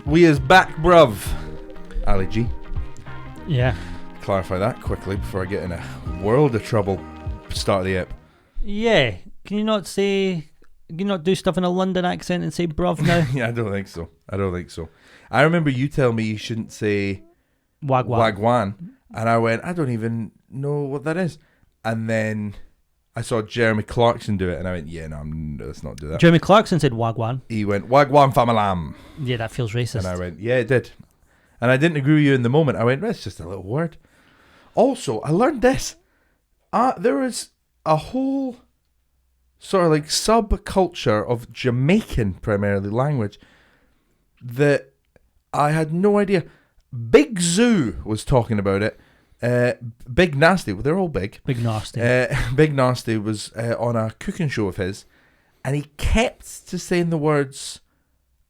We is back, bruv. Ali G. Yeah. Clarify that quickly before I get in a world of trouble. Start of the app. Yeah. Can you not do stuff in a London accent and say bruv now? Yeah, I don't think so. I remember you telling me you shouldn't say Wagwan. And I went, I don't even know what that is. And then I saw Jeremy Clarkson do it, and I went, yeah, no, let's not do that. Jeremy Clarkson said Wagwan. He went, Wagwan Famalam. Yeah, that feels racist. And I went, yeah, it did. And I didn't agree with you in the moment. I went, that's just a little word. Also, I learned this. There was a whole sort of like subculture of Jamaican, primarily, language that I had no idea. Big Zoo was talking about it. Big Nasty, well, they're all big. Big Nasty. Big Nasty was on a cooking show of his, and he kept saying the words,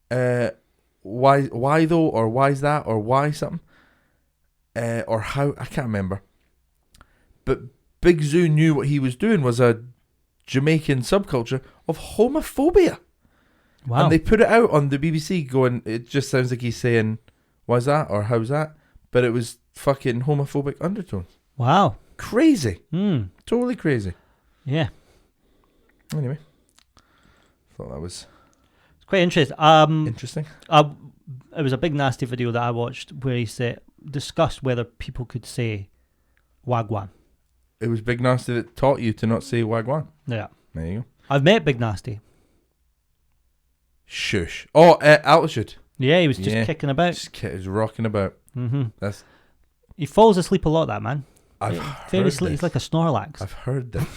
why though, or why's that, or why something, or how, I can't remember. But Big Zoo knew what he was doing was a Jamaican subculture of homophobia. Wow. And they put it out on the BBC going, it just sounds like he's saying, why's that, or how's that? But it was fucking homophobic undertones. Wow. Crazy. Totally crazy. Yeah. Anyway. Thought that was... It's quite interesting. Interesting. It was a Big Nasty video that I watched where he discussed whether people could say Wagwan. It was Big Nasty that taught you to not say Wagwan. Yeah. There you go. I've met Big Nasty. Shush. Oh, Altitude. Yeah, he was just kicking about. He was rocking about. Mm-hmm. He falls asleep a lot, that man. I've heard this. He's like a Snorlax. I've heard that.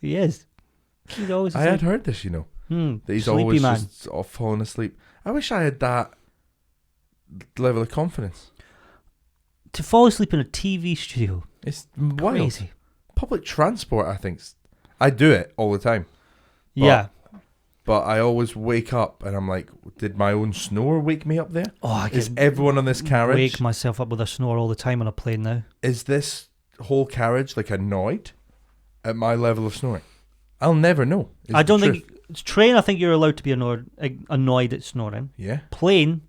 He is. He's always asleep. I had heard this, you know. That he's Sleepy always man. just falling asleep. I wish I had that level of confidence. To fall asleep in a TV studio. It's wild. Crazy. Public transport, I think. I do it all the time. But I always wake up and I'm like, did my own snore wake me up there? Oh, Is everyone on this carriage... wake myself up with a snore all the time on a plane now. Is this whole carriage like annoyed at my level of snoring? I'll never know. I don't think... Train, I think you're allowed to be annoyed at snoring. Yeah. Plane,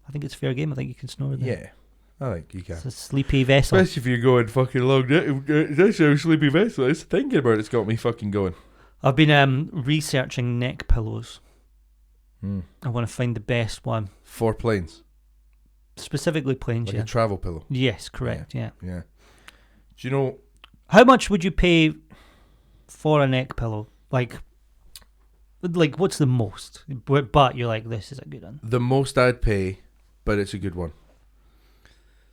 I think it's fair game. I think you can snore there. Yeah. I think you can. It's a sleepy vessel. Especially if you're going fucking long. That's how sleepy vessel is. Thinking about it's got me fucking going. I've been researching neck pillows. I want to find the best one. For planes? Specifically planes, like a travel pillow? Yes, correct, yeah. Do you know... How much would you pay for a neck pillow? Like what's the most? But you're like, this is a good one. The most I'd pay, but it's a good one.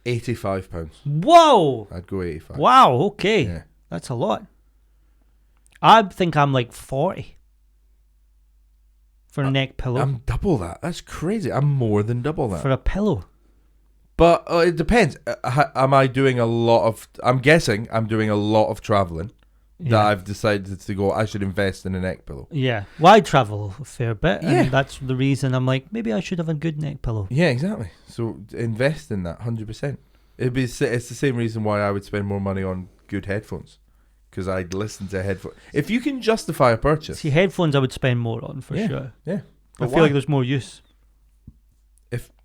£85. Whoa! I'd go 85. Wow, okay. Yeah. That's a lot. I think I'm like 40 for a neck pillow. I'm double that. That's crazy. I'm more than double that. For a pillow. But it depends. Am I doing a lot of... I'm guessing I'm doing a lot of travelling that I've decided to go, I should invest in a neck pillow. Yeah. Well, I travel a fair bit. And that's the reason I'm like, maybe I should have a good neck pillow. Yeah, exactly. So invest in that 100%. It's the same reason why I would spend more money on good headphones. Because I'd listen to headphones. If you can justify a purchase... See, headphones I would spend more on, for sure. Yeah. I feel like there's more use.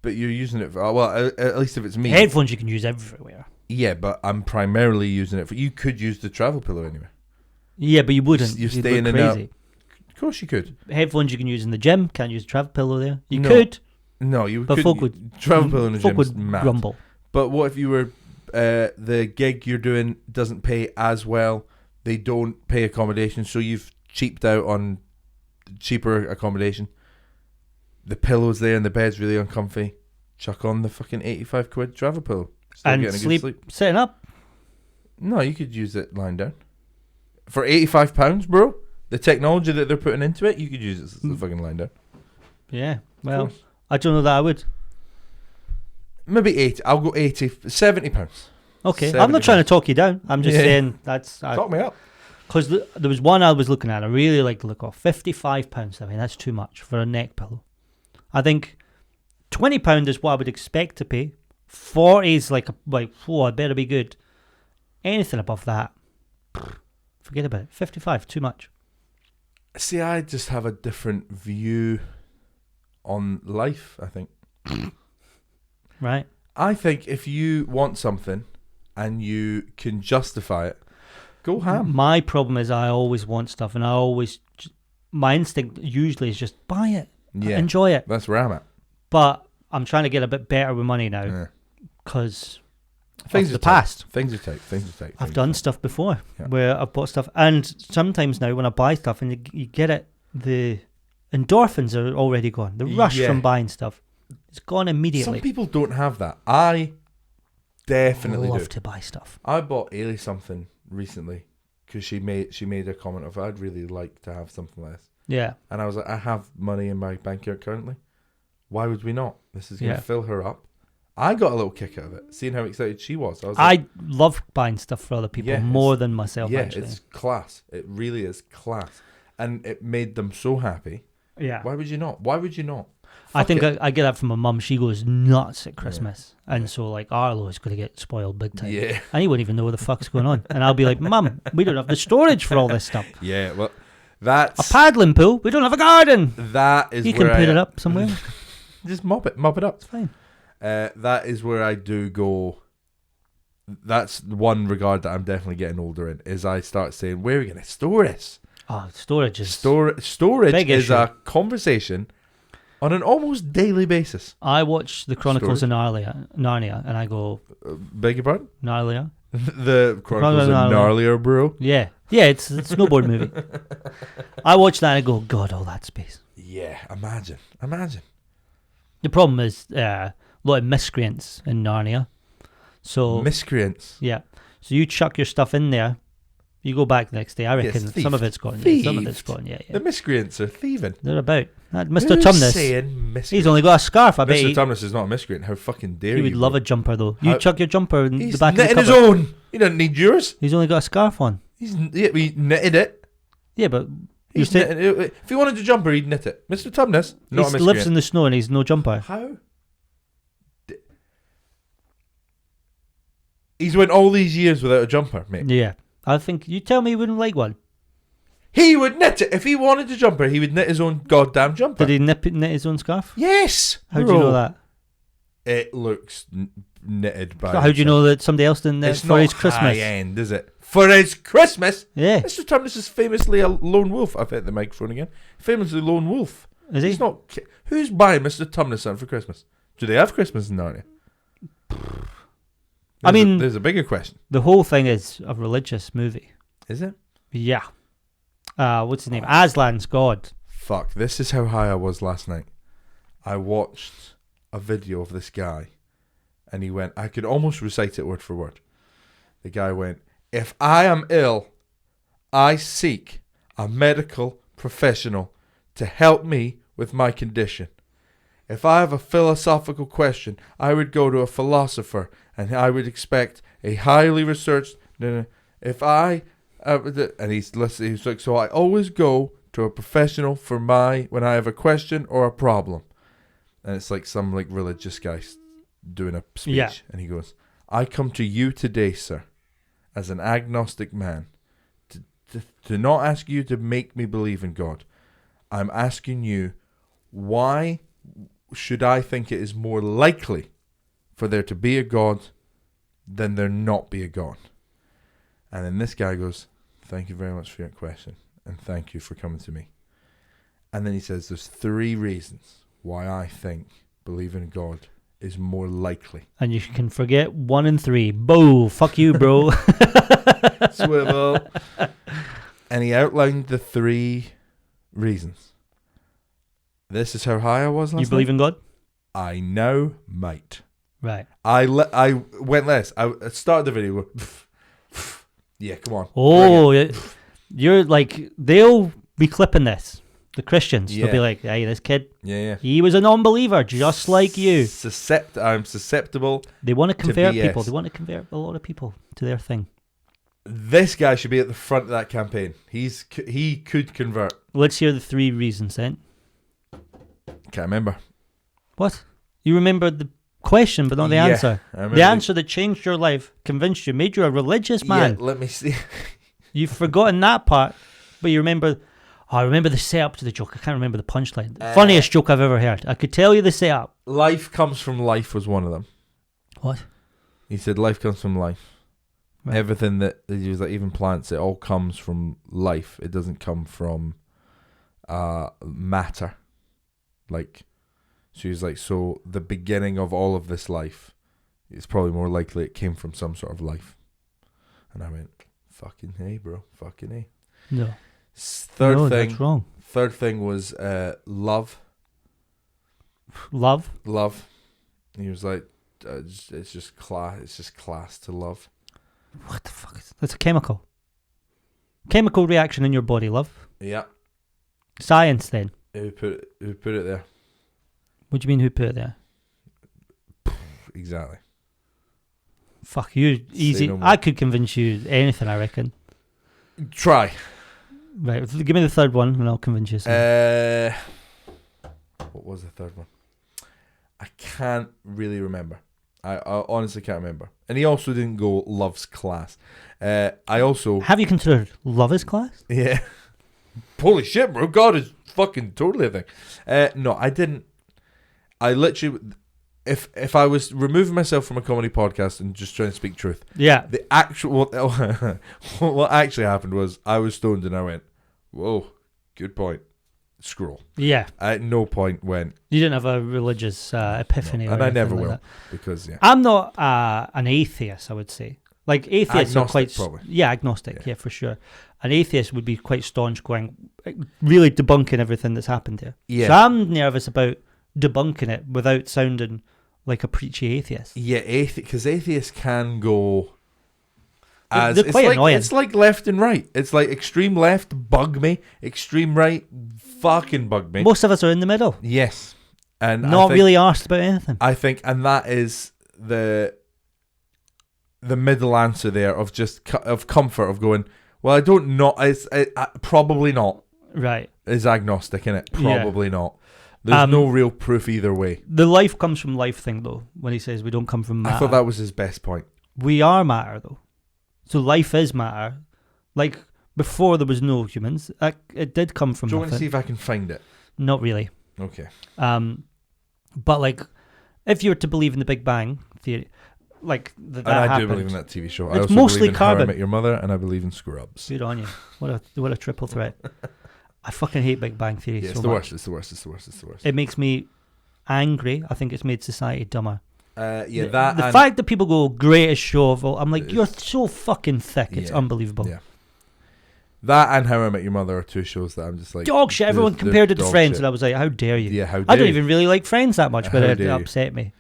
But you're using it for... Well, at least if it's me. Headphones you can use everywhere. Yeah, but I'm primarily using it for... You could use the travel pillow anywhere. Yeah, but you wouldn't. You're staying in crazy. Of course you could. Headphones you can use in the gym. Can't use a travel pillow there. You could. No, you but couldn't. Folk would... Travel pillow in the gym would is mad. grumble. But what if you were... the gig you're doing doesn't pay as well... They don't pay accommodation, so you've cheaped out on cheaper accommodation. The pillow's there and the bed's really uncomfy. Chuck on the fucking 85 quid travel pillow. Still and getting a good sleep. Sitting up? No, you could use it lying down. For £85, bro, the technology that they're putting into it, you could use it as fucking lying down. Yeah, well, I don't know that I would. Maybe 80. I'll go 80. £70. Okay, I'm not trying to talk you down. I'm just saying that's... Talk me up. Because there was one I was looking at. I really like the look of £55. I mean, that's too much for a neck pillow. I think £20 is what I would expect to pay. 40 is like, oh, it better be good. Anything above that, forget about it. 55, too much. See, I just have a different view on life, I think. Right. I think if you want something and you can justify it, go ham. My problem is I always want stuff, and my instinct usually is just buy it, enjoy it. That's where I'm at. But I'm trying to get a bit better with money now because Things of are the past. Things are tight. I've done stuff before where I've bought stuff, and sometimes now when I buy stuff and you get it, the endorphins are already gone. The rush from buying stuff is gone immediately. Some people don't have that. I definitely love do. to buy stuff. I bought Ailey something recently because she made a comment of, I'd really like to have something like this. Yeah. And I was like, I have money in my bank account currently. Why would we not? This is going to fill her up. I got a little kick out of it, seeing how excited she was. I love buying stuff for other people more than myself, actually. It's class. It really is class. And it made them so happy. Yeah. Why would you not? I think I get that from my mum. She goes nuts at Christmas. And so, like, Arlo is going to get spoiled big time. Yeah. And he wouldn't even know what the fuck's going on. And I'll be like, Mum, we don't have the storage for all this stuff. Yeah, well, that's... A paddling pool? We don't have a garden. That is you where can put it up somewhere. Just mop it up. It's fine. That is where I do go. That's one regard that I'm definitely getting older in, is I start saying, where are we going to store this? Oh, storage is... Storage big is issue. a conversation on an almost daily basis. I watch the Chronicles of Narnia, and I go... Beg your pardon? Narnia? The Chronicles of Narnia, bro. Yeah. Yeah, it's a snowboard movie. I watch that and I go, God, all that space. Yeah, imagine. The problem is a lot of miscreants in Narnia. So miscreants? Yeah. So you chuck your stuff in there, you go back the next day, I reckon some of it's gone. Yeah, some of it's gone, yeah. The miscreants are thieving. They're about. Mr. Tumnus, saying miscreant? He's only got a scarf, I bet. Mr. Tumnus is not a miscreant. How fucking dare you? He would love a jumper, though. You chuck your jumper in the back of the cupboard. He's knitting his own. He doesn't need yours. He's only got a scarf on. He knitted it. Yeah, but... if he wanted a jumper, he'd knit it. Mr. Tumnus, not a miscreant. He lives in the snow and he's no jumper. How? He's went all these years without a jumper, mate. Yeah. I think... You tell me he wouldn't like one. He would knit it. If he wanted a jumper, he would knit his own goddamn jumper. Did he knit his own scarf? Yes. How do you know that? It looks knitted by... So how do you know that somebody else didn't knit it for his Christmas? It's not high-end, is it? For his Christmas? Yeah. Mr. Tumnus is famously a lone wolf. I've hit the microphone again. Famously lone wolf. Is he? He's not... Who's buying Mr. Tumnus something for Christmas? Do they have Christmas in Narnia? There's a bigger question. The whole thing is a religious movie. Is it? Yeah. What's his name? Aslan's god. Fuck, this is how high I was last night. I watched a video of this guy, and he went, I could almost recite it word for word. The guy went, if I am ill, I seek a medical professional to help me with my condition. If I have a philosophical question, I would go to a philosopher, and I would expect a highly researched... If I... and he's listening. He's like, so I always go to a professional for when I have a question or a problem. And it's like some like religious guy doing a speech. Yeah. And he goes, I come to you today, sir, as an agnostic man, to not ask you to make me believe in God. I'm asking you, why should I think it is more likely for there to be a God than there not be a God? And then this guy goes, thank you very much for your question, and thank you for coming to me. And then he says, there's 3 reasons why I think believing in God is more likely. And you can forget 1 and 3. Boo, fuck you, bro. Swivel. And he outlined the 3 reasons. This is how high I was last night. You believe in God? I now might. Right. I went less. I started the video going, yeah, come on. Oh, you're like, they'll be clipping this. The Christians. They'll be like, hey, this kid, he was a non-believer, just like you. I'm susceptible. They want to convert people. They want to convert a lot of people to their thing. This guy should be at the front of that campaign. He could convert. Let's hear the 3 reasons then. Can't remember. What? You remember the question, but not the answer. The answer that changed your life, convinced you, made you a religious man. Yeah, let me see. You've forgotten that part, but you remember, I remember the setup to the joke. I can't remember the punchline. Funniest joke I've ever heard. I could tell you the setup. Life comes from life was one of them. What? He said life comes from life. Right. Everything that he was like, even plants, it all comes from life. It doesn't come from matter. Like, so he was like, so the beginning of all of this life, it's probably more likely it came from some sort of life. And I went, fucking hey, bro, fucking hey. No. Third thing. That's wrong. Third thing was love. Love. He was like, it's just class. It's just class to love. What the fuck is that's a chemical reaction in your body, love. Yeah. Science then. Who put it there? What do you mean who put it there? Exactly. Fuck you, easy. No I could convince you anything, I reckon. Try. Right, give me the third one and I'll convince you. What was the third one? I can't really remember. I honestly can't remember. And he also didn't go love's class. I also... Have you considered love is class? Yeah. Holy shit, bro. God is fucking totally a thing. No, I didn't. I literally... If I was removing myself from a comedy podcast and just trying to speak truth... Yeah. The actual... what actually happened was I was stoned and I went, whoa, good point. Scroll. Yeah. I at no point went... You didn't have a religious epiphany. No, or and I never like will. That. Because, yeah. I'm not an atheist, I would say. Like, atheists agnostic, are quite... probably. Yeah, agnostic, yeah, for sure. An atheist would be quite staunch, going, really debunking everything that's happened here. Yeah. So I'm nervous about debunking it without sounding like a preachy atheist. Yeah, because atheists can go... They're quite annoying. It's like left and right. It's like extreme left, bug me. Extreme right, fucking bug me. Most of us are in the middle. Yes. And not really arsed about anything. I think, and that is the middle answer there of just of comfort of going, well, I don't know. Probably not. Right. Is agnostic, innit? Probably not. There's no real proof either way. The life comes from life thing, though, when he says we don't come from matter. I thought that was his best point. We are matter, though. So life is matter. Like, before there was no humans, it did come from nothing. Do you nothing. want to see if I can find it? Not really. Okay. But, like, if you were to believe in the Big Bang theory, like, that and I happened, do believe in that TV show. It's I also mostly believe in How I carbon. Met Your Mother, and I believe in Scrubs. Good on you. What a triple threat. I fucking hate Big Bang Theory so much. It's the worst. It makes me angry. I think it's made society dumber. The fact that people go greatest show of all, I'm like, you're so fucking thick. It's unbelievable. Yeah. That and How I Met Your Mother are two shows that I'm just like dog shit. Everyone compared it to Friends, and I was like, how dare you? Yeah, how dare I don't you? even really like Friends that much, but it you? upset me.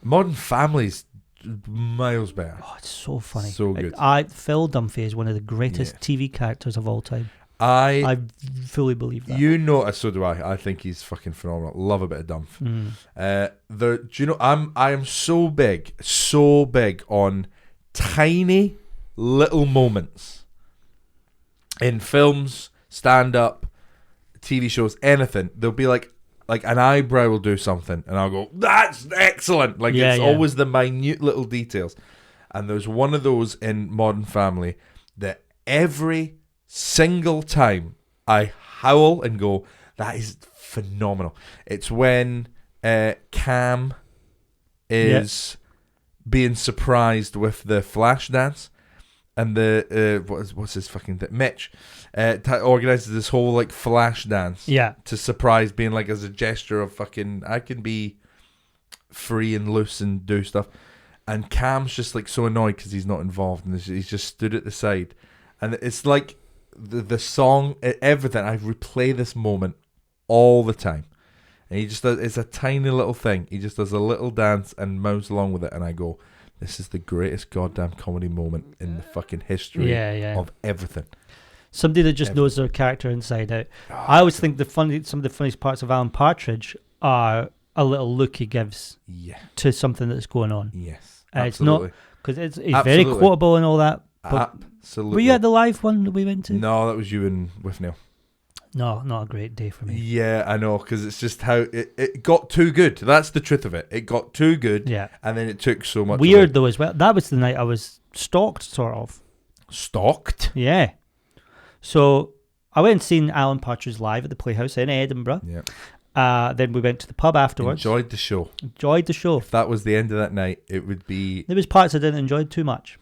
Modern Family's miles better. Oh, it's so funny. So good. Phil Dunphy is one of the greatest TV characters of all time. I fully believe that. You know, so do I. I think he's fucking phenomenal. Love a bit of Dumph. Do you know? I am so big on tiny little moments in films, stand up, TV shows, anything. There'll be like an eyebrow will do something, and I'll go, "That's excellent!" Like it's always the minute little details. And there's one of those in Modern Family that every single time I howl and go, that is phenomenal. It's when Cam is being surprised with the flash dance, and the what's his fucking thing? Mitch organizes this whole like flash dance to surprise, being like as a gesture of fucking I can be free and loose and do stuff. And Cam's just like so annoyed because he's not involved, and he's just stood at the side, and it's like the song, everything. I replay this moment all the time, and he just does. It's a tiny little thing. He just does a little dance and mows along with it, and I go, "This is the greatest goddamn comedy moment in the fucking history of everything." Somebody that just knows their character inside out. I always think some of the funniest parts of Alan Partridge are a little look he gives to something that's going on. Yes, it's not because he's very quotable and all that. Absolutely. Were you at the live one that we went to? No, that was you and with Neil. No, not a great day for me. Yeah, I know, because it's just how it got too good. That's the truth of it. It got too good, and then it took so much. Weird though as well. That was the night I was stalked, sort of. Stalked? Yeah. So I went and seen Alan Partridge live at the Playhouse in Edinburgh. Yeah. Then we went to the pub afterwards. Enjoyed the show. If that was the end of that night, it would be... There was parts I didn't enjoy too much.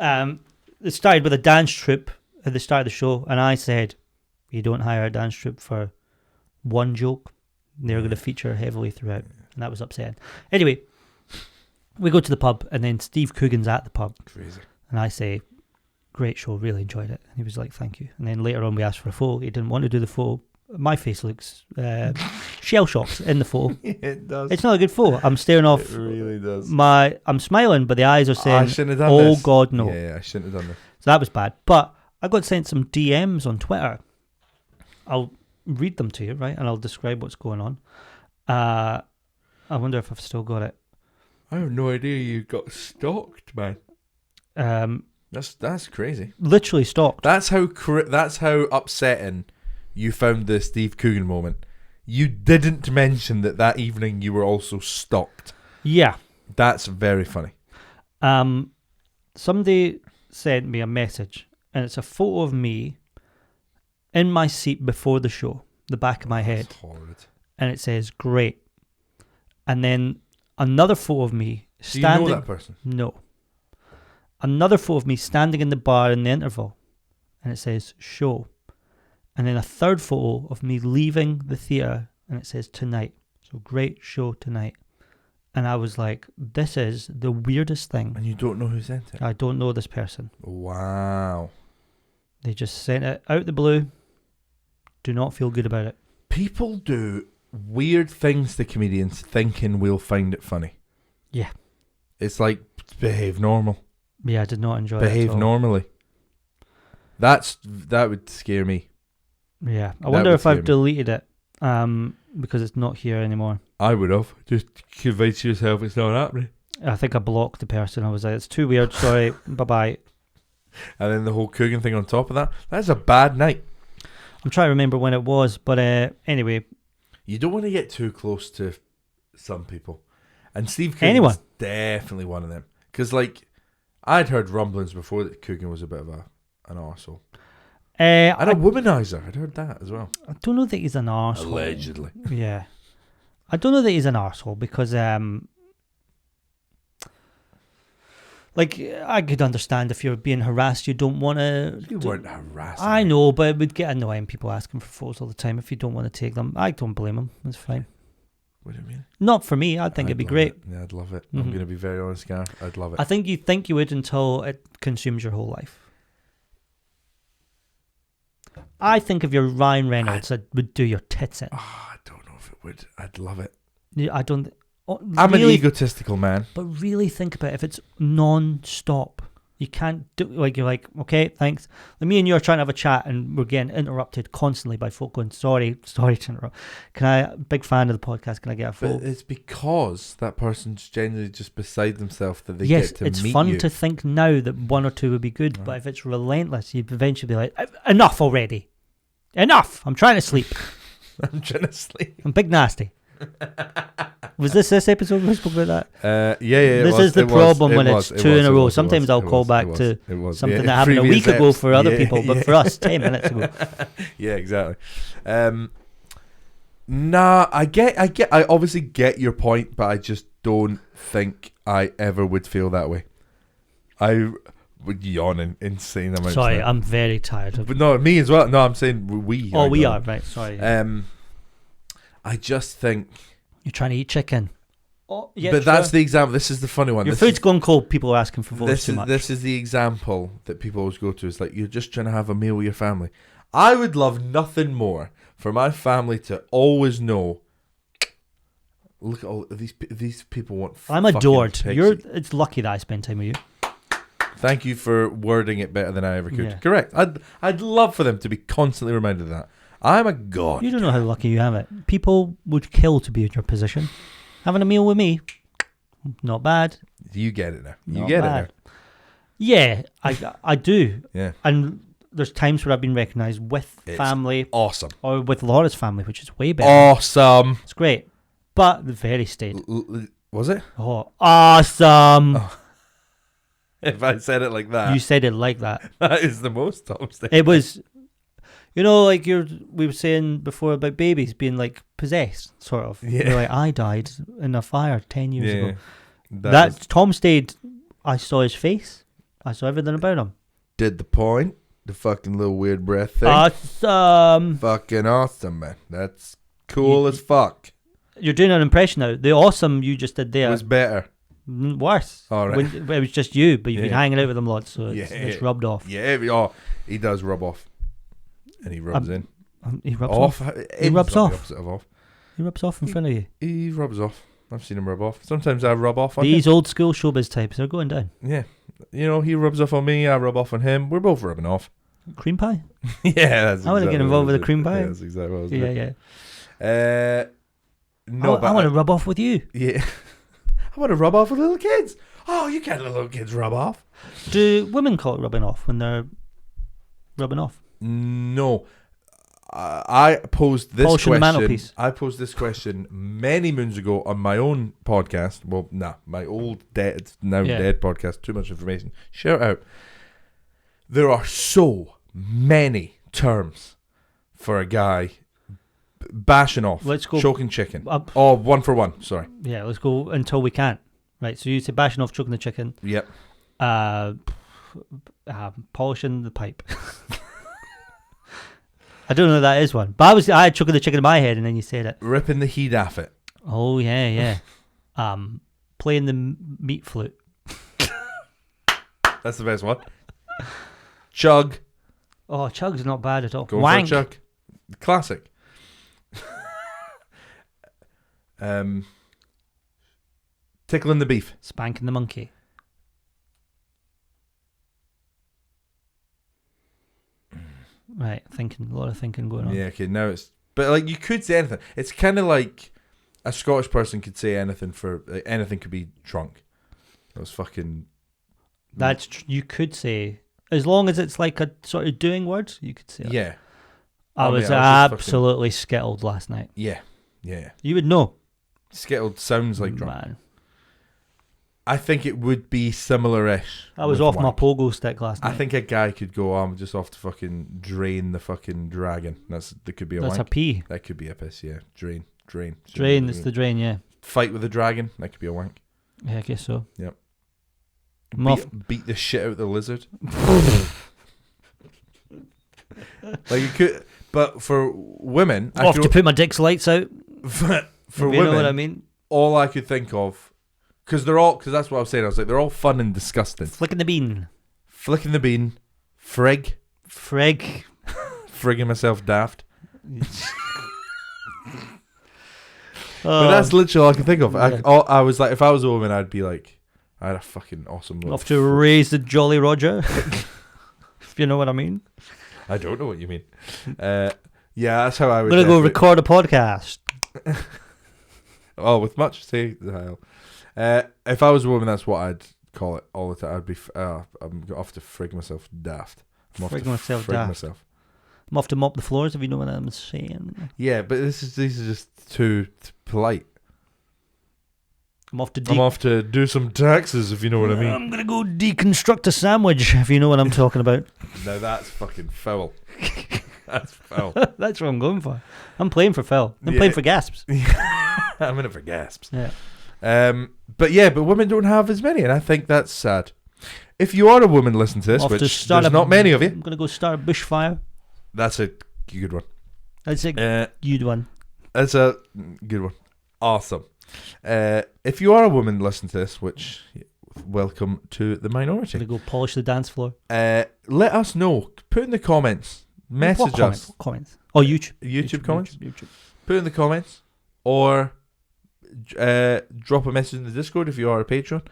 Yeah. It started with a dance troupe at the start of the show, and I said, you don't hire a dance troupe for one joke. They're going to feature heavily throughout, and that was upsetting. Anyway, we go to the pub, and then Steve Coogan's at the pub. Crazy. And I say, great show, really enjoyed it. And he was like, thank you. And then later on we asked for a photo. He didn't want to do the photo. My face looks shell-shocked in the photo. It does. It's not a good photo. I'm staring off. It really does. I'm smiling, but the eyes are saying, I shouldn't have done oh this. God, no. Yeah, I shouldn't have done this. So that was bad. But I got sent some DMs on Twitter. I'll read them to you, right? And I'll describe what's going on. I wonder if I've still got it. I have no idea you got stalked, man. That's crazy. Literally stalked. That's how upsetting you found the Steve Coogan moment. You didn't mention that evening you were also stalked. Yeah. That's very funny. Somebody sent me a message, and it's a photo of me in my seat before the show, the back of my head. That's horrid. And it says, great. And then another photo of me standing... Do you know that person? No. Another photo of me standing in the bar in the interval, and it says, show. And then a third photo of me leaving the theatre, and it says, tonight. So, great show tonight. And I was like, this is the weirdest thing. And you don't know who sent it? I don't know this person. Wow. They just sent it out the blue. Do not feel good about it. People do weird things to comedians thinking we'll find it funny. Yeah. It's like, behave normal. Yeah, I did not enjoy it. Behave normally. That would scare me. Yeah. I wonder if I've deleted it because it's not here anymore. I would have. Just convince yourself it's not happening. I think I blocked the person. I was like, it's too weird. Sorry. Bye-bye. And then the whole Coogan thing on top of that. That's a bad night. I'm trying to remember when it was, but anyway. You don't want to get too close to some people. And Steve Coogan's definitely one of them. Because, like, I'd heard rumblings before that Coogan was a bit of an arsehole. And a womanizer. I'd heard that as well. I don't know that he's an arsehole. Allegedly. Yeah. I don't know that he's an arsehole because, like, I could understand if you're being harassed, you don't want to... You weren't harassing. I know, but it would get annoying. People asking for photos all the time. If you don't want to take them, I don't blame them. It's fine. What do you mean? Not for me. I think it'd be great. Yeah, I'd love it. I'm going to be very honest, Gareth. I'd love it. I think you would until it consumes your whole life. I think if you're Ryan Reynolds, it would do your tits in. I don't know if it would. I'd love it. Yeah, I don't... I'm an egotistical man. But really think about it. If it's non-stop, you can't do... Like, you're like, okay, thanks. Like, me and you are trying to have a chat and we're getting interrupted constantly by folk going, sorry to interrupt. Big fan of the podcast, can I get a photo? But it's because that person's genuinely just beside themselves that they get to meet you. Yes, it's fun to think now that one or two would be good, but if it's relentless, you'd eventually be like, enough already. Enough! I'm trying to sleep. I'm big nasty. Was this episode we spoke about that? Yeah. This is the problem when it's two in a row. Sometimes I'll call back to something that happened a week ago for other people, but for us, 10 minutes ago. Yeah, exactly. Nah, I obviously get your point, but I just don't think I ever would feel that way. I would yawn an insane amount. Sorry, I'm very tired. But no, me as well. No, I'm saying we. Oh, we are, right, sorry. I just think... You're trying to eat chicken. Oh, yeah, but that's the example. This is the funny one. Your food's gone cold. People are asking for votes too much. This is the example that people always go to. It's like, you're just trying to have a meal with your family. I would love nothing more for my family to always know, look at all these people want I'm adored. It's lucky that I spend time with you. Thank you for wording it better than I ever could. Yeah. Correct. I'd love for them to be constantly reminded of that. I'm a god. You don't know how lucky you have it. People would kill to be in your position. Having a meal with me, not bad. You get it now. Not bad. Yeah, I do. Yeah. And there's times where I've been recognised with family. Awesome. Or with Laura's family, which is way better. Awesome. It's great. But very staid. Was it? Oh, awesome. Oh. If I said it like that. You said it like that. That is the most Tom State. It was You know, like we were saying before about babies being like possessed, sort of. Yeah. You're like, I died in a fire 10 years Yeah. ago. That was- Tom stayed. I saw his face. I saw everything about him. did the point. The fucking little weird breath thing. Awesome. Fucking awesome, man. That's cool as fuck. You're doing an impression now. The awesome you just did It there. was better. Worse. All right. When it was just you, but you've been Yeah. hanging out with him lots, so Yeah. it's rubbed off. Yeah. Oh, he does rub off. And he rubs in. He rubs off. He rubs not off. The opposite of off. He rubs off in front of you. He rubs off. I've seen him rub off. Sometimes I rub off on These him. old school showbiz types are going down. Yeah. You know, he rubs off on me. I rub off on him. We're both rubbing off. Cream pie? Yeah, that's I wanna get exactly involved what with I the cream did. pie. Yeah, that's exactly what I was Yeah, doing. yeah. No, I want to rub off with you. Yeah. I want to rub off with little kids. Oh, you can't let little kids rub off. Do women call it rubbing off when they're rubbing off? No. I posed this Polishing the question. mantelpiece. I posed this question many moons ago on my own podcast. Well, my old now Yeah. dead podcast. Too much information. Shout out. There are so many terms for a guy bashing off. Let's go. Choking chicken. Up. Oh, 1 for 1. Sorry. Yeah, let's go until we can't. Right, so you say bashing off, choking the chicken, Yep. polishing the pipe. I don't know if that is one, but I had choking the chicken in my head, and then you said it. Ripping the heat off it. Oh yeah. Playing the meat flute. That's the best one. Chug. Oh, chug's not bad at all. Going Wank. for a chug. Classic. Tickling the beef. Spanking the monkey. Right, a lot of thinking going on. Yeah, okay, now it's... But, like, you could say anything. It's kind of like a Scottish person could say anything for... Like, anything could be drunk. That was fucking... You could say, as long as it's like a sort of doing word, you could say it. Yeah. I was just absolutely skittled last night. Yeah. Yeah. You would know. Skittled sounds like drunk. Man. I think it would be similar-ish. I was with off my wank. pogo stick last night. I think a guy could go, I'm just off to fucking drain the fucking dragon. That could be a that's wank. a pee. That could be a piss, yeah. Drain. Drain, it's the drain, yeah. Fight with the dragon. That could be a wank. Yeah, I guess so. Yep. I'm off. Beat the shit out of the lizard. Like you could, but for women, Off to put my dick's lights out. for if you women, know what I mean. all I could think of, because that's what I was saying. I was like, they're all fun and disgusting. Flicking the bean. Flicking the bean, frig, frigging myself daft. But that's literally all I can think of. Yeah. I was like, if I was a woman, I'd be like, I had a fucking awesome look. Off to raise the Jolly Roger. If you know what I mean. I don't know what you mean. Yeah, that's how I I'm would. going to go record a podcast. Oh, with Mutch, say the hell. If I was a woman, that's what I'd call it all the time. I'd be. I'm off to frig myself daft. I'm off Frig to myself frig daft. myself. I'm off to mop the floors, if you know what I'm saying. Yeah, but these are just too polite. I'm off to I'm off to do some taxes, if you know what I mean. I'm going to go deconstruct a sandwich, if you know what I'm talking about. Now that's fucking foul. That's foul. That's what I'm going for. I'm playing for Phil. I'm Yeah. playing for gasps. I'm in it for gasps. Yeah. But women don't have as many, and I think that's sad. If you are a woman listening to this, Off to which start there's not many of you, I'm going to go start a bushfire. that's a good one. That's a good one. That's a good one. Awesome. If you are a woman listening to this, which welcome to the I'm minority. going to go polish the dance floor. Let us know. Put in the comments. Message us. What comments? Oh, YouTube. YouTube comments. YouTube. Put in the comments, or drop a message in the Discord if you are a patron.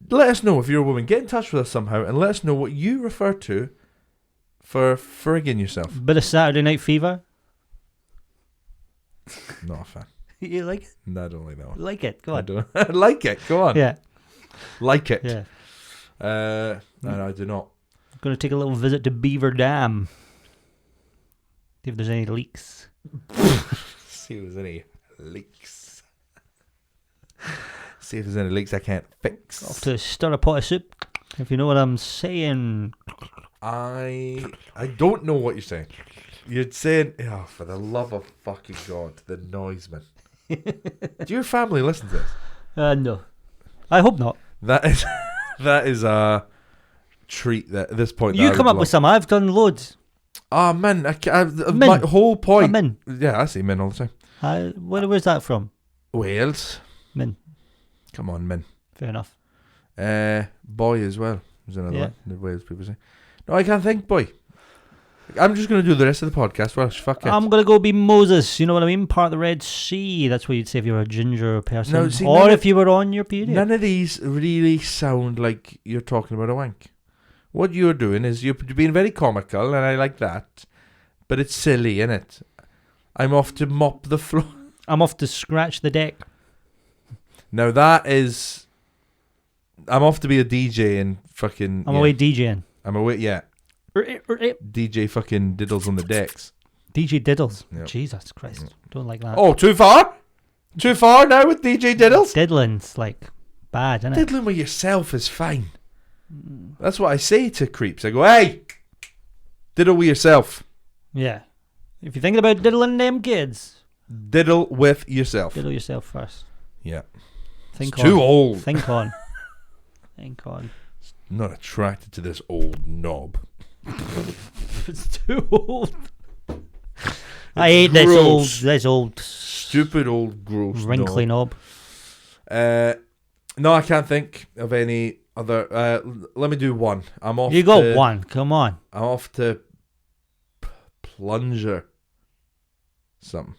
Let us know if you're a woman. Get in touch with us somehow and let us know what you refer to for frigging yourself. Bit of Saturday Night Fever. Not a fan. You like it? No, I don't like that one. Like it? Go I on. don't. I like it. Go on. Yeah. Like it. Yeah. No, I do not. I'm going to take a little visit to Beaver Dam. See if there's any leaks. See if there's any leaks. See if there's any leaks I can't fix. Off to stir a pot of soup. If you know what I'm saying. I don't know what you're saying. You're saying, oh, for the love of fucking God, the noise, man. Do your family listen to this? No. I hope not. That is a treat that at this point. You come up with some. I've done loads. Oh, man. Min. My whole point. Min. Yeah, I say min all the time. Where's that from? Wales. Min. Come on, min. Fair enough. Boy as well. There's another Yeah. one. The Wales people say. No, I can't think, boy. I'm just going to do the rest of the podcast. Well, fuck it. I'm going to go be Moses. You know what I mean? Part of the Red Sea. That's what you'd say if you were a ginger person. No, see, or if you were on your period. None of these really sound like you're talking about a wank. What you're doing is you're being very comical, and I like that. But it's silly, innit? I'm off to mop the floor. I'm off to scratch the deck. Now that is... I'm off to be a DJ and fucking... I'm away DJing. I'm away, yeah. DJ fucking diddles on the decks. DJ Diddles. Yep. Jesus Christ. Don't like that. Oh, too far? Too far now with DJ diddles? Diddling's like bad, isn't it? Diddling with yourself is fine. That's what I say to creeps. I go, hey, diddle with yourself. Yeah. If you're thinking about diddling them kids, Diddle with yourself. diddle yourself first. Yeah. Think It's on. too old. Think on. Think on. Not attracted to this old knob. It's too old. I hate this old Stupid old gross wrinkly knob. No, I can't think of any other. Let me do one. I'm off. You got one. Come on. I'm off to plunger something.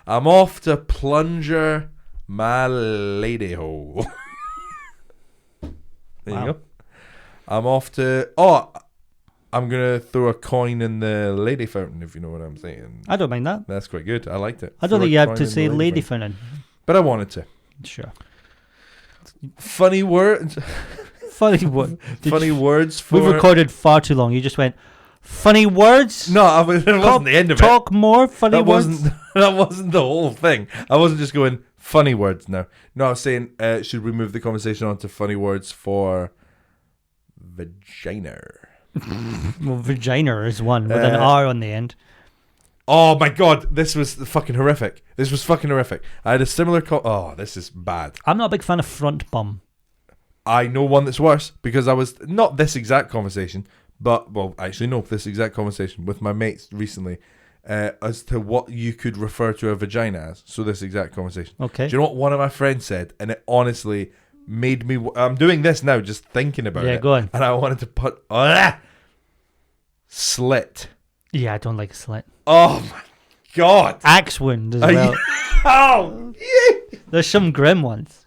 I'm off to plunger my lady hole. There you go. I'm off to... Oh, I'm going to throw a coin in the lady fountain, if you know what I'm saying. I don't mind that. That's quite good. I liked it. I don't Throw think a you have coin to in the say lady fountain. But I wanted to. Sure. Funny words. Funny word. Funny words for... We've recorded far too long. You just went, funny words? No, I mean, that wasn't the end of it. Talk more funny words? That wasn't the whole thing. I wasn't just going, funny words now. No, I was saying, should we move the conversation on to funny words for... vagina. Well, vagina is one with an R on the end. Oh my god, this was fucking horrific. I had a similar oh, this is bad. I'm not a big fan of front bum. I know one that's worse because I was not this exact conversation, but well, actually no, this exact conversation with my mates recently as to what you could refer to a vagina as. So this exact conversation. Okay. Do you know what one of my friends said? And it honestly made me... I'm doing this now, just thinking about it. Yeah, go on. And I wanted to put... slit. Yeah, I don't like a slit. Oh my god. Axe wound as well. Oh! There's some grim ones.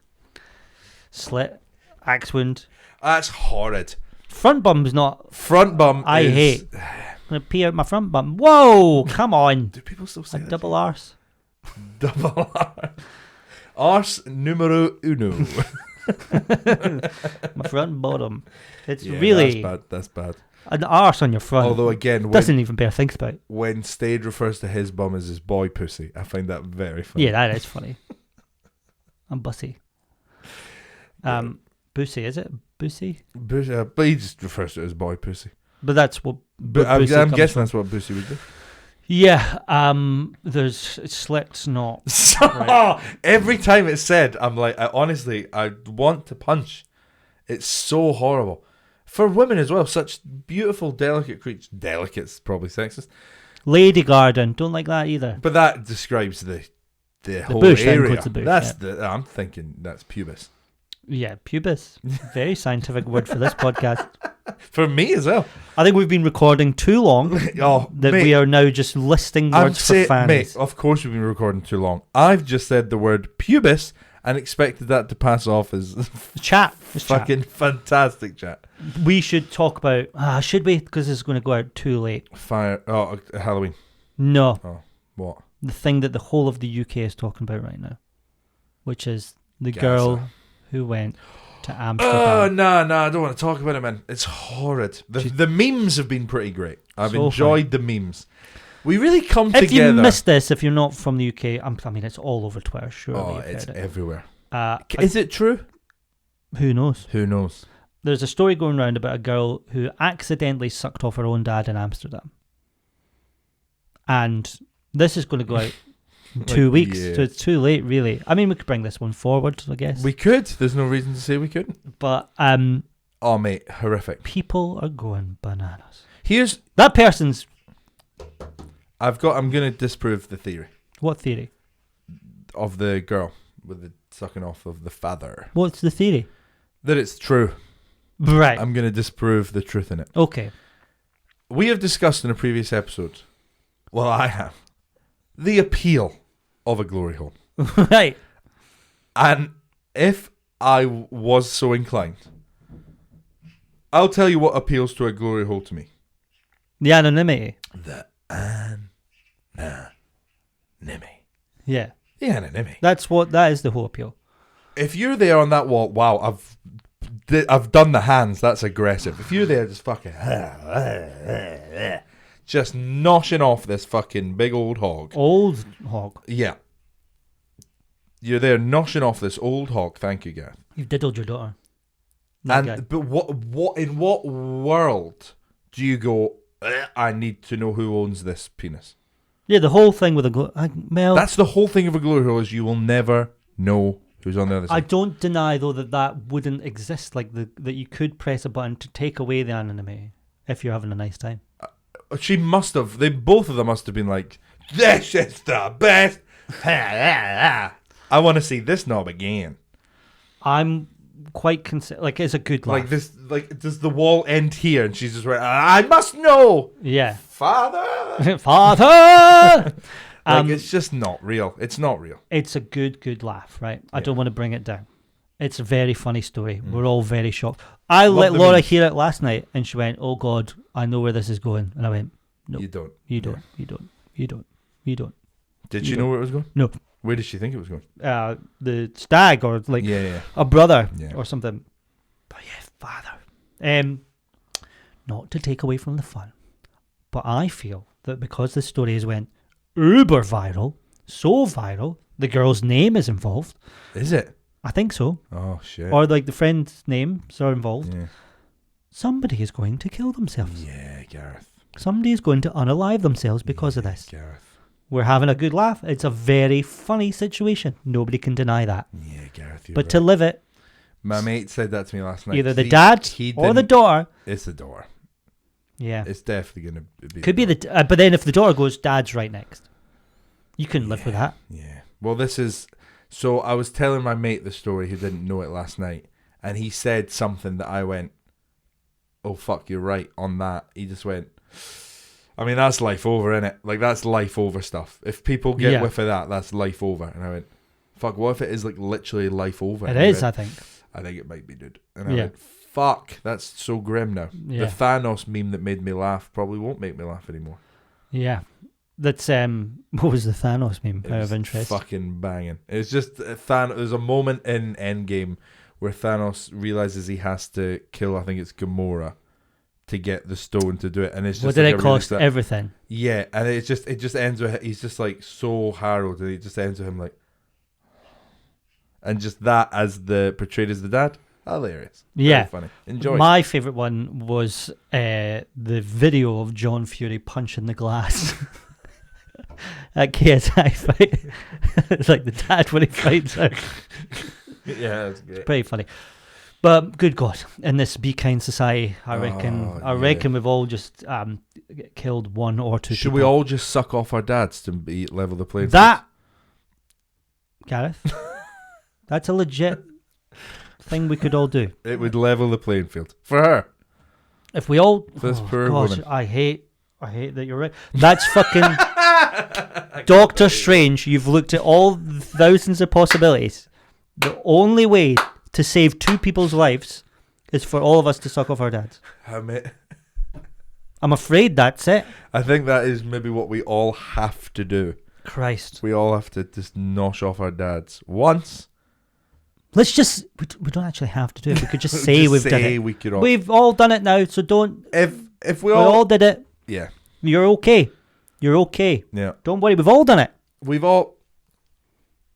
Slit, axe wound. That's horrid. Front bum's not... Front bum I is... hate. I'm going to pee out my front bum. Whoa, come on. Do people still say A that? double arse. Double arse. Arse numero uno. My front and bottom. It's Yeah, really... That's bad. An arse on your front. Although again, doesn't even bear think about. when Stade refers to his bum as his boy pussy, I find that very funny. Yeah, that is funny. I'm bussy. Bussy, is it? Bussy? But he just refers to it as boy pussy. But that's what... But I'm bussy guessing comes from. that's what pussy would do. Yeah, there's slits not... Right. Every time it's said, I'm like, I want to punch. It's so horrible. For women as well, such beautiful, delicate creatures. Delicate's probably sexist. Lady garden, don't like that either. But that describes the whole bush, that area. includes the bush, That's yeah. I'm thinking that's pubis. Yeah, pubis. Very scientific word for this podcast. For me as well. I think we've been recording too long Oh, that mate, we are now just listing words for fans. Mate, of course we've been recording too long. I've just said the word pubis and expected that to pass off as Chat. It's fucking fantastic chat. We should talk about... should we? Because it's going to go out too late. Halloween. No. Oh, what? The thing that the whole of the UK is talking about right now. Which is the Gaza. girl who went to Oh, Amsterdam. no, I don't want to talk about it, man. It's horrid. The memes have been pretty great. I've So enjoyed the memes. We really come If together. you missed this, if you're not from the UK, I mean, it's all over Twitter, surely. Oh, you've it's heard it. everywhere. Uh, Is it true? Who knows? Who knows? there's a story going around about a girl who accidentally sucked off her own dad in Amsterdam. And this is going to go out in 2 weeks, so it's too late, really. I mean, we could bring this one forward, I guess. We could. There's no reason to say we couldn't. But oh, mate, horrific. People are going bananas. Here's that person's. I'm going to disprove the theory. What theory? Of the girl with the sucking off of the father. What's the theory? That it's true. Right. I'm going to disprove the truth in it. Okay. We have discussed in a previous episode, well, I have, the appeal of a glory hole. Right. And if I was so inclined, I'll tell you what appeals to a glory hole to me. The anonymity. The anonymity. Yeah. The anonymity. That is the whole appeal. If you're there on that wall, wow, I've done the hands, that's aggressive. If you're there just fucking just noshing off this fucking big old hog. Old hog. Yeah. You're there noshing off this old hog. Thank you, Gareth. You've diddled your daughter. But what in what world do you go, I need to know who owns this penis? Yeah, the whole thing with that's the whole thing of a glory hole, is you will never know who's on the other side. I don't deny, though, that wouldn't exist, like that you could press a button to take away the anonymity if you're having a nice time. She must have. Both of them must have been like, "This is the best." I want to see this knob again. I'm quite like it's a good laugh. Like this, like does the wall end here? And she's just like, "I must know." Yeah, father. Father. It's just not real. It's not real. It's a good laugh, right? I don't want to bring it down. It's a very funny story. We're all very shocked. I let Laura hear it last night, and she went, "Oh God, I know where this is going." And I went, "No, you don't. You don't. You don't. You don't. You don't." Did she know where it was going? No. Where did she think it was going? The stag, or like a brother or something. But yeah, father. Not to take away from the fun, but I feel that because this story has went uber viral, so viral, the girl's name is involved. Is it? I think so. Oh shit. Or like the friend's names are involved. Yeah. Somebody is going to kill themselves. Yeah, Gareth. Somebody is going to unalive themselves because of this. Gareth. We're having a good laugh. It's a very funny situation. Nobody can deny that. Yeah, Gareth. But to live it, my mate said that to me last night. Either the dad or the daughter. It's the daughter. Yeah. It's definitely going to be. Could be but then if the daughter goes, dad's right next. You couldn't live with that. Yeah. Well, this is. So I was telling my mate the story who didn't know it last night, and he said something that I went, "Oh fuck, you're right on that." He just went, "I mean, that's life over, innit? Like that's life over stuff. If people get whiff of that, that's life over." And I went, "Fuck, what if it is like literally life over?" It is, I think. I think it might be, dude. And I went, "Fuck, that's so grim now." Yeah. The Thanos meme that made me laugh probably won't make me laugh anymore. Yeah. That's what was the Thanos meme? Out of interest, fucking banging. It's just Thanos. There's a moment in Endgame where Thanos realizes he has to kill. I think it's Gamora to get the stone to do it, and it's just. What did it cost? Everything. Yeah, and it just ends with he's just like so harrowed, and it just ends with him like, and just that as portrayed as the dad. Hilarious. Yeah. Very funny. Enjoy. My favourite one was the video of John Fury punching the glass. At KSI fight. It's like the dad when he fights out. Yeah, that's great. It's pretty funny. But good God, in this Be Kind society, I reckon we've all just killed one or two Should people. we all just suck off our dads to level the playing field? That, Gareth, that's a legit thing we could all do. It would level the playing field. For her. If we all... This poor woman. I hate that you're right. That's fucking... Doctor Strange, you've looked at all thousands of possibilities. The only way to save two people's lives is for all of us to suck off our dads. I'm afraid that's it. I think that is maybe what we all have to do. Christ. We all have to just nosh off our dads once. Let's just... We don't actually have to do it. We could just say we've done it. We've all done it now, so don't... If we all did it. Yeah. You're okay. You're okay. Yeah. Don't worry, we've all done it. We've all...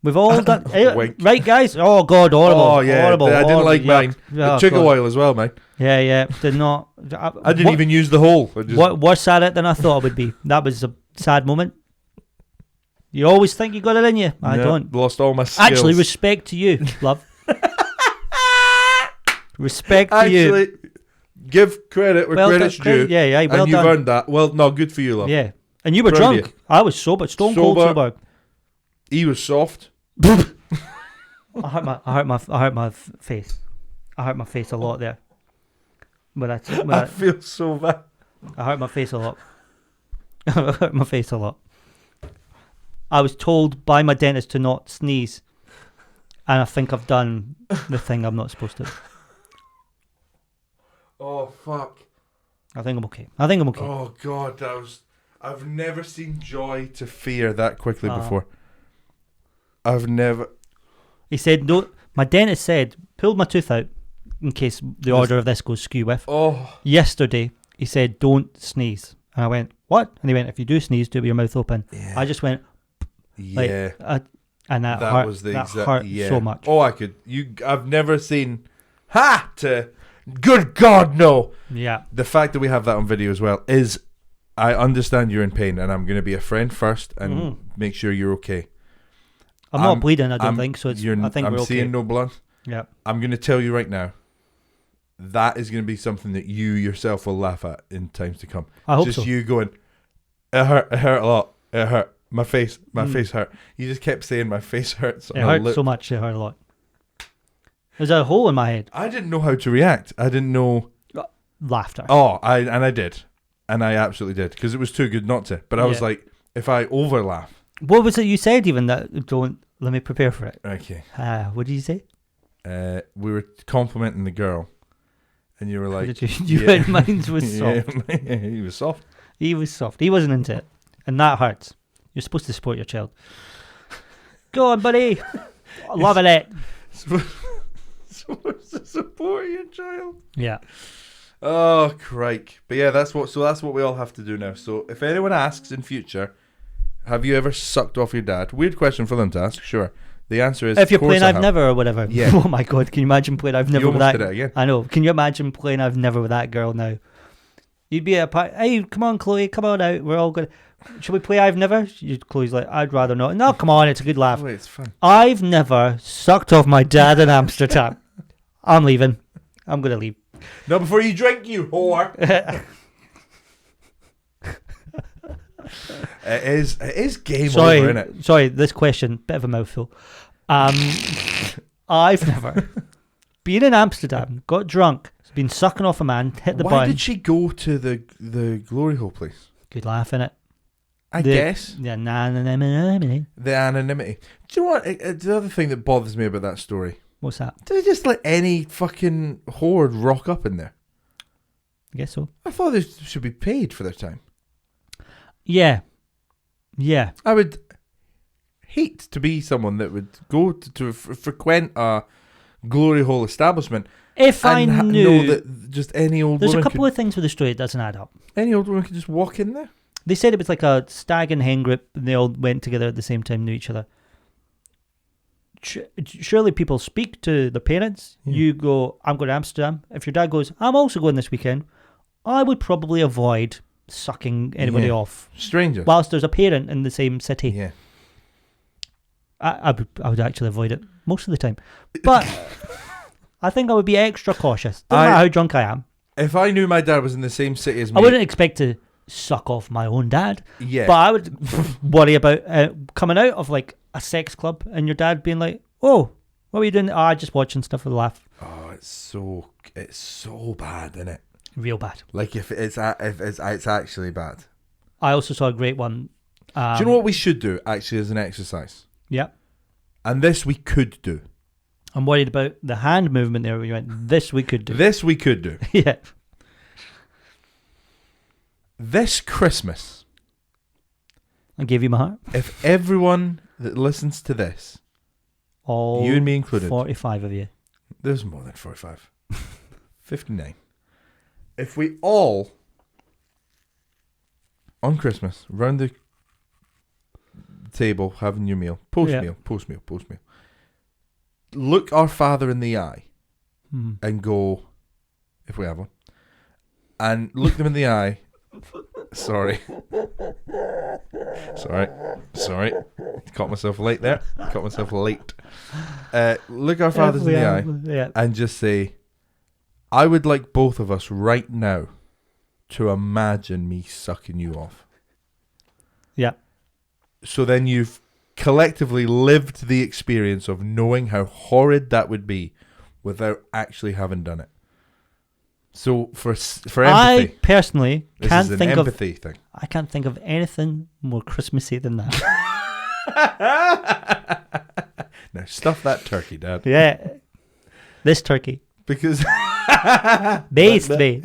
We've all done. Wink. Right, guys? Oh, God, horrible. Oh, yeah. Horrible. I didn't horrible, like mine. yuck. It took a God. while as well, mate. Yeah. Did not. I didn't even use the hole. I just, Worse at it than I thought it would be. That was a sad moment. You always think you got it in you. I don't. Lost all my skills. Actually, respect to you, love. Respect to you. Give credit where credit's due. Yeah. Well and you've done. earned that. Well, no, good for you, love. Yeah. And you were Proud of drunk. I was sober. Stone cold sober. He was soft. I hurt my face. I hurt my face a lot there. I feel so bad. I hurt my face a lot. I hurt my face a lot. I was told by my dentist to not sneeze, and I think I've done the thing I'm not supposed to. Oh fuck! I think I'm okay. Oh god, I've never seen joy to fear that quickly before. I've never. He said no. My dentist said pulled my tooth out in case the order of this goes skew with. Oh. Yesterday he said don't sneeze, and I went what? And he went if you do sneeze, do it with your mouth open. Yeah. I just went. Yeah. And that hurt, was the that exact. Hurt so much. Oh, I've never seen. To. Good God, no. Yeah. The fact that we have that on video as well is, I understand you're in pain, and I'm going to be a friend first and make sure you're okay. I'm not bleeding, I don't think, so it's, I think we're okay. I'm seeing no blood. Yeah. I'm going to tell you right now, that is going to be something that you yourself will laugh at in times to come. I hope just so. you going, it hurt a lot, it hurt. My face hurt. You just kept saying my face hurts. It hurt so much, it hurt a lot. There's a hole in my head. I didn't know how to react. I didn't know. Laughter. Oh, I did. And I absolutely did. Because it was too good not to. But I was like, if I over laugh. What was it you said even that don't, let me prepare for it. Okay. What did you say? We were complimenting the girl. And you were like. Did you? Yeah. Mine was soft. Yeah, he was soft. He was soft. He wasn't into it. And that hurts. You're supposed to support your child. Go on, buddy. Loving it. Supposed to support your child. Yeah. Oh, crike. But yeah, that's what we all have to do now. So if anyone asks in future, have you ever sucked off your dad? Weird question for them to ask, sure. The answer is if you're playing I've Never or whatever. Yeah. Oh my god, can you imagine playing I've Never you with that? Did it again. I know. Can you imagine playing I've Never with that girl now? You'd be at a party. Hey, come on, Chloe, come on out. We're all good. Should we play I've Never? Chloe's like, I'd rather not. No, come on, it's a good laugh. Wait, it's fun. I've never sucked off my dad in Amsterdam. I'm leaving. I'm going to leave. Not before you drink, you whore. It is game over, isn't it? Sorry, this question, bit of a mouthful. I've never been in Amsterdam, got drunk, been sucking off a man, hit the button. Why did she go to the glory hole place? Good laugh, innit? I guess. The anonymity. The anonymity. Do you know what? The other thing that bothers me about that story. What's that? Did they just let any fucking horde rock up in there? I guess so. I thought they should be paid for their time. Yeah. Yeah. I would hate to be someone that would go to frequent a glory hole establishment. If I knew know that just any old there's woman a couple of things with the story that doesn't add up. Any old woman could just walk in there? They said it was like a stag and hen group and they all went together at the same time, knew each other. Surely people speak to their parents. Yeah. You go, I'm going to Amsterdam. If your dad goes, I'm also going this weekend, I would probably avoid sucking anybody off. Strangers. Whilst there's a parent in the same city. Yeah. I would actually avoid it most of the time. But I think I would be extra cautious. Doesn't matter how drunk I am. If I knew my dad was in the same city as me, I wouldn't expect to suck off my own dad. Yeah. But I would worry about coming out of like a sex club and your dad being like, oh, what were you doing? Oh, just watching stuff with a laugh. Oh, it's so bad, isn't it? Real bad. Like if it's actually bad. I also saw a great one. Do you know what we should do actually as an exercise? Yeah. And this we could do. I'm worried about the hand movement there. We went, this we could do. This we could do. Yeah. This Christmas, I gave you my heart. if everyone that listens to this, all you and me included, 45 of you. There's more than 45. 59. If we all, on Christmas, round the table having your meal, post meal. Look our Father in the eye and go, if we have one, and look them in the eye. Sorry. Caught myself late there. Look our fathers in the eye and just say, I would like both of us right now to imagine me sucking you off. Yeah. So then you've collectively lived the experience of knowing how horrid that would be without actually having done it. So for empathy, I personally can't think of empathy thing. I can't think of anything more Christmassy than that. Now stuff that turkey, Dad. Yeah, this turkey Because based me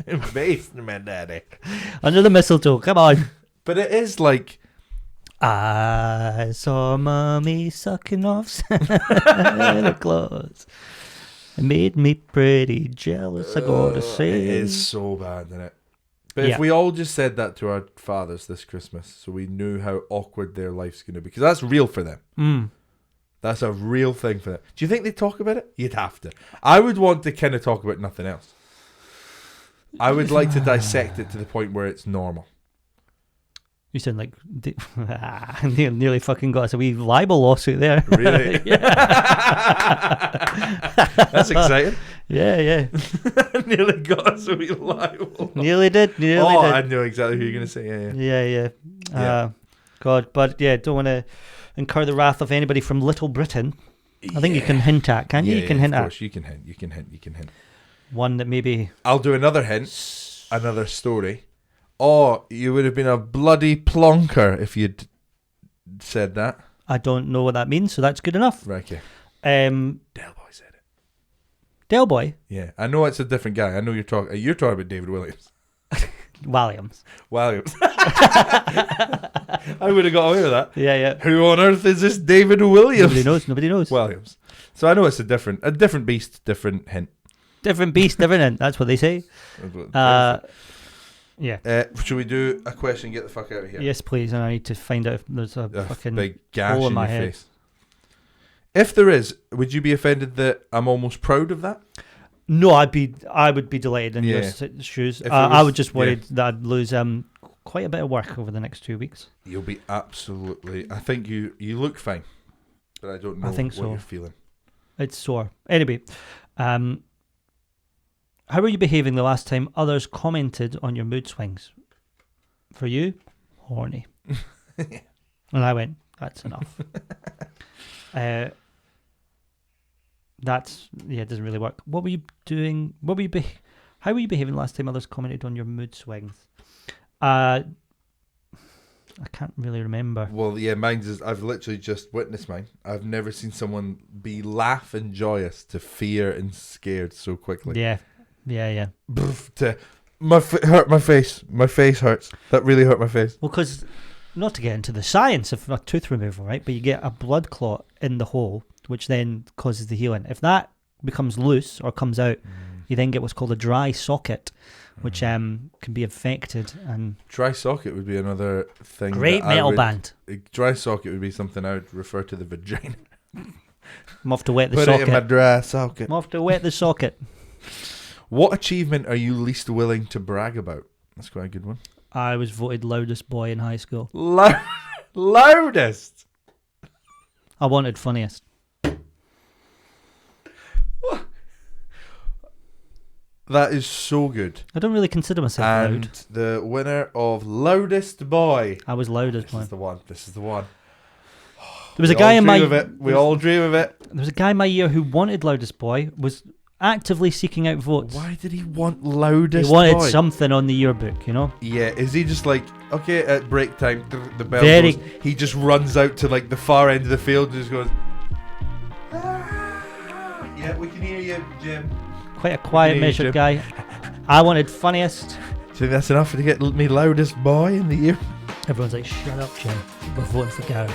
my daddy under the mistletoe. Come on. But it is like, I saw mommy sucking off Santa Claus. It made me pretty jealous, I gotta say. It is so bad, isn't it? But if we all just said that to our fathers this Christmas, so we knew how awkward their life's going to be, because that's real for them. That's a real thing for them. Do you think they talk about it? You'd have to. I would want to kind of talk about nothing else. I would like to dissect it to the point where it's normal. You sound like nearly fucking got us a wee libel lawsuit there. Really? That's exciting. Yeah. Nearly got us a wee libel. Nearly did. I know exactly who you're going to say. Yeah. God, but don't want to incur the wrath of anybody from Little Britain. I think you can hint at, can't you? You can hint at. Of course, you can hint. One that maybe... I'll do another hint, another story. Oh, you would have been a bloody plonker if you'd said that. I don't know what that means, so that's good enough. Right, okay. Del Boy said it. Del Boy? Yeah, I know it's a different guy. I know you're talking about David Williams. Williams. I would have got away with that. Yeah. Who on earth is this David Williams? Nobody knows. Williams. So I know it's a different beast, different hint. Different beast, different hint. That's what they say. Yeah. Should we do a question and get the fuck out of here? Yes, please. And I need to find out if there's a fucking big gash hole in in my your head. face. If there is, would you be offended that I'm almost proud of that? No, I would be delighted in your shoes. I would just worry that I'd lose quite a bit of work over the next 2 weeks. You'll be absolutely... I think you look fine, but I don't know what you're feeling. It's sore. Anyway, how were you behaving the last time others commented on your mood swings? For you, horny. And I went, that's enough. It doesn't really work. What were you doing? How were you behaving last time others commented on your mood swings? I can't really remember. Well, yeah, mine's is, I've literally just witnessed mine. I've never seen someone be laughing joyous to fear and scared so quickly. Yeah. Hurt my face. My face hurts. That really hurt my face. Well, because not to get into the science of a tooth removal, right? But you get a blood clot in the hole, which then causes the healing. If that becomes loose or comes out, you then get what's called a dry socket, which can be infected. And dry socket would be another thing. Great metal band. Dry socket would be something I would refer to the vagina. I'm off to wet the Put socket. it in my dry socket. I'm off to wet the socket. What achievement are you least willing to brag about? That's quite a good one. I was voted loudest boy in high school. Loudest? I wanted funniest. What? That is so good. I don't really consider myself and loud. The winner of loudest boy. I was loudest boy. This is the one. There was a guy in my... We all dream of it. There was a guy in my year who wanted loudest boy, was actively seeking out votes. Why did he want loudest boy? He wanted boy? something on the yearbook, you know? Yeah, is he just like, okay, at break time, the bell Very... goes, he just runs out to like the far end of the field and just goes, yeah, we can hear you, Jim. Quite a quiet, measured guy. I wanted funniest. Do you think that's enough to get me loudest boy in the year? Everyone's like, shut up, Jim. We're voting for Gary.